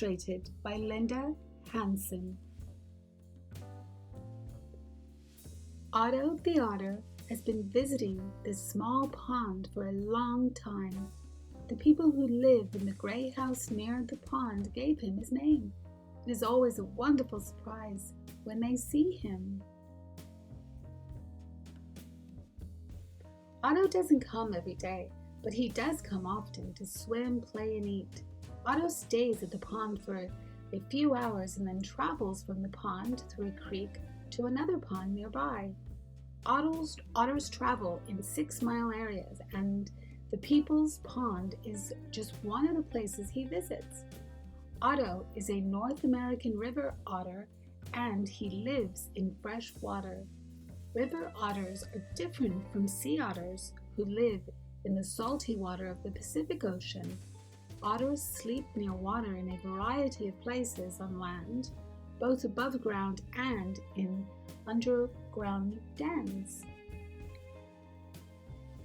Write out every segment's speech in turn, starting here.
Illustrated by Hansen. Otto the Otter has been visiting this small pond for a long time. The people who live in the gray house near the pond gave him his name. It is always a wonderful surprise when they see him. Otto doesn't come every day, but he does come often to swim, play, and eat. Otto stays at the pond for a few hours and then travels from the pond through a creek to another pond nearby. Otters travel in 6-mile areas, and the people's pond is just one of the places he visits. Otto is a North American river otter, and he lives in fresh water. River otters are different from sea otters who live in the salty water of the Pacific Ocean. Otters sleep near water in a variety of places on land, both above ground and in underground dens.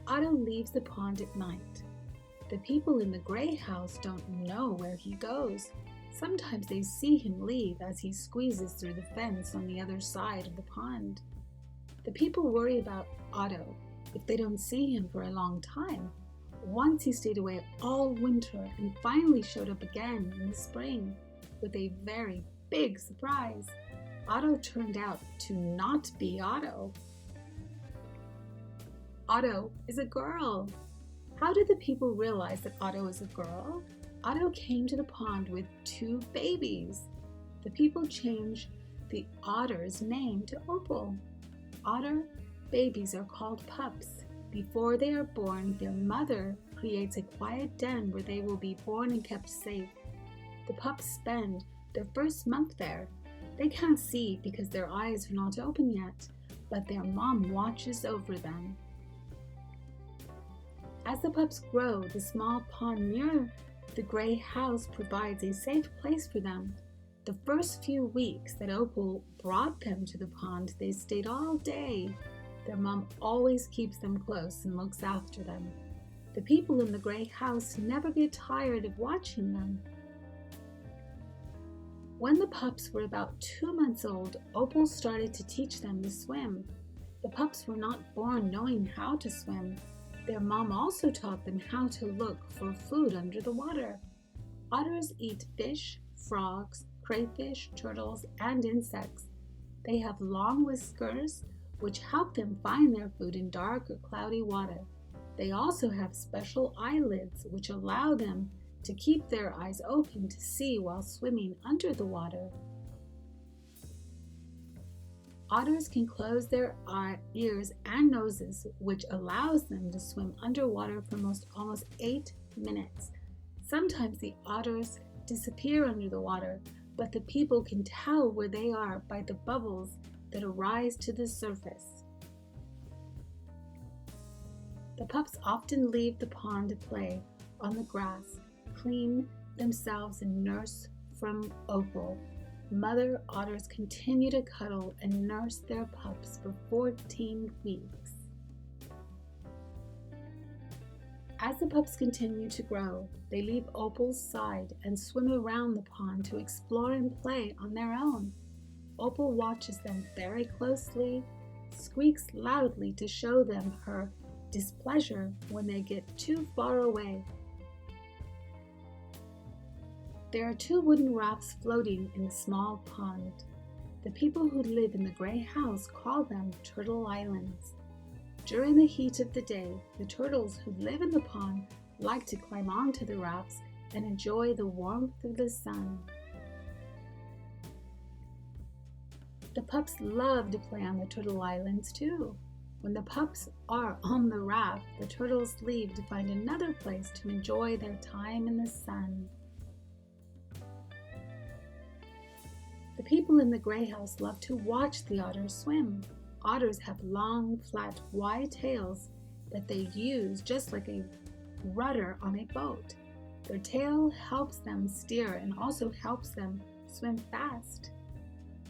Otto leaves the pond at night. The people in the gray house don't know where he goes. Sometimes they see him leave as he squeezes through the fence on the other side of the pond. The people worry about Otto if they don't see him for a long time. Once he stayed away all winter and finally showed up again in the spring with a very big surprise. Otto turned out to not be Otto. Otto is a girl. How did the people realize that Otto is a girl? Otto came to the pond with 2 babies. The people changed the otter's name to Opal. Otter babies are called pups. Before they are born, their mother creates a quiet den where they will be born and kept safe. The pups spend their first month there. They can't see because their eyes are not open yet, but their mom watches over them. As the pups grow, the small pond near the gray house provides a safe place for them. The first few weeks that Opal brought them to the pond, they stayed all day. Their mom always keeps them close and looks after them. The people in the gray house never get tired of watching them. When the pups were about 2 months old, Opal started to teach them to swim. The pups were not born knowing how to swim. Their mom also taught them how to look for food under the water. Otters eat fish, frogs, crayfish, turtles, and insects. They have long whiskers, which help them find their food in dark or cloudy water. They also have special eyelids, which allow them to keep their eyes open to see while swimming under the water. Otters can close their ears and noses, which allows them to swim underwater for almost 8 minutes. Sometimes the otters disappear under the water, but the people can tell where they are by the bubbles that arise to the surface. The pups often leave the pond to play on the grass, clean themselves, and nurse from Opal. Mother otters continue to cuddle and nurse their pups for 14 weeks. As the pups continue to grow, they leave Opal's side and swim around the pond to explore and play on their own. Opal watches them very closely, squeaks loudly to show them her displeasure when they get too far away. There are 2 wooden rafts floating in the small pond. The people who live in the gray house call them Turtle Islands. During the heat of the day, the turtles who live in the pond like to climb onto the rafts and enjoy the warmth of the sun. The pups love to play on the Turtle Islands too. When the pups are on the raft, the turtles leave to find another place to enjoy their time in the sun. The people in the gray house love to watch the otters swim. Otters have long, flat, wide tails that they use just like a rudder on a boat. Their tail helps them steer and also helps them swim fast.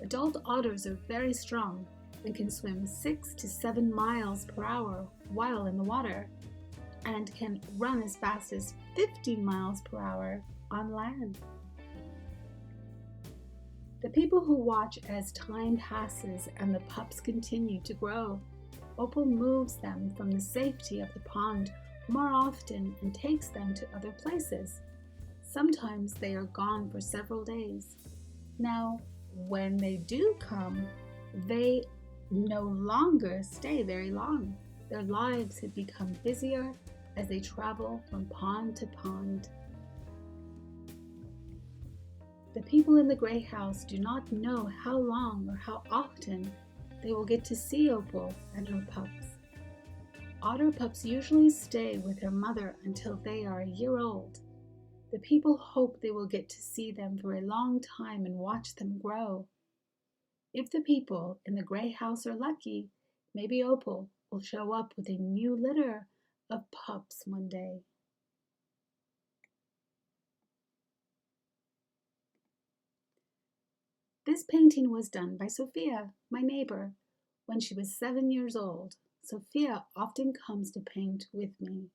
Adult otters are very strong and can swim 6 to 7 miles per hour while in the water, and can run as fast as 15 miles per hour on land. The people who watch as time passes and the pups continue to grow. Opal moves them from the safety of the pond more often and takes them to other places. Sometimes they are gone for several days. Now, when they do come, they no longer stay very long. Their lives have become busier as they travel from pond to pond. The people in the gray house do not know how long or how often they will get to see Opal and her pups. Otter pups usually stay with their mother until they are a year old. The people hope they will get to see them for a long time and watch them grow. If the people in the gray house are lucky, maybe Opal will show up with a new litter of pups one day. This painting was done by Sophia, my neighbor, when she was 7 years old. Sophia often comes to paint with me.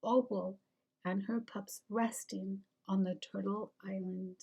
Opal and her pups resting on the turtle island.